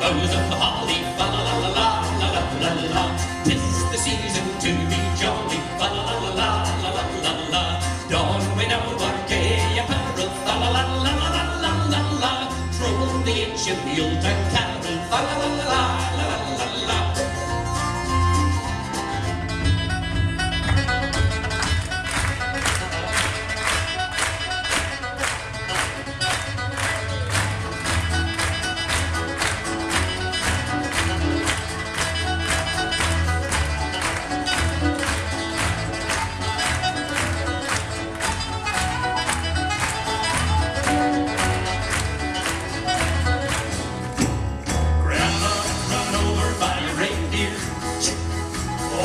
boughs of holly, fa la la la la la la la la. 'Tis the season to be jolly, fa la la la la la la la. Don we know our gay apparel, fa la la la la la la la. Troll the ancient Yuletide carol, fa la la la la la la la.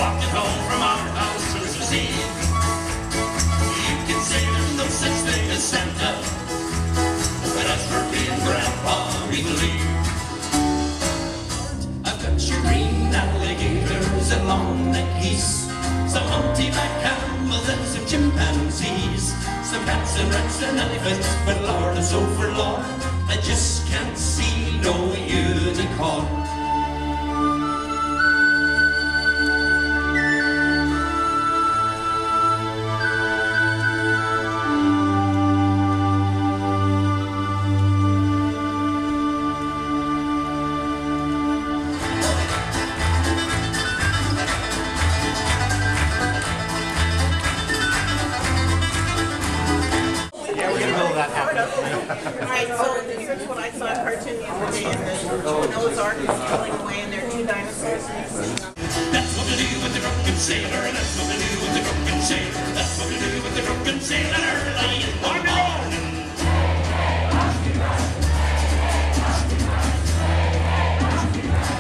Walking home from our house Christmas Eve. You can say there's no such thing as Santa, but as for being Grandpa, we believe. I've got your green alligators and long-necked geese, some humpty-back camels and some chimpanzees, some cats and rats and elephants, but Lord, it's so forlorn, I just can't see no unicorn. Alright, so here's what I saw a cartoon the other day, and the Noah's Ark is falling away, and there are two dinosaurs. That's what we do with the drunken sailor. That's what we do with the drunken sailor. That's what we do with the drunken sailor early in the morning.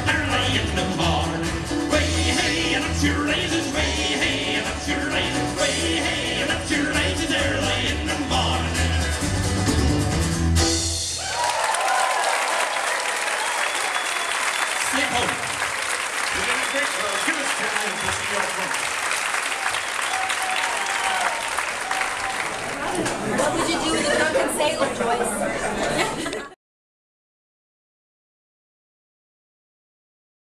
Early in the morning. Way hey, and up your raises. Way hey, and up your raises. Way hey, and up your raises early in the morning. Stay home. You're doing a great job. Give us 10 minutes to see our front. What would you do with a drunken sailor, Joyce?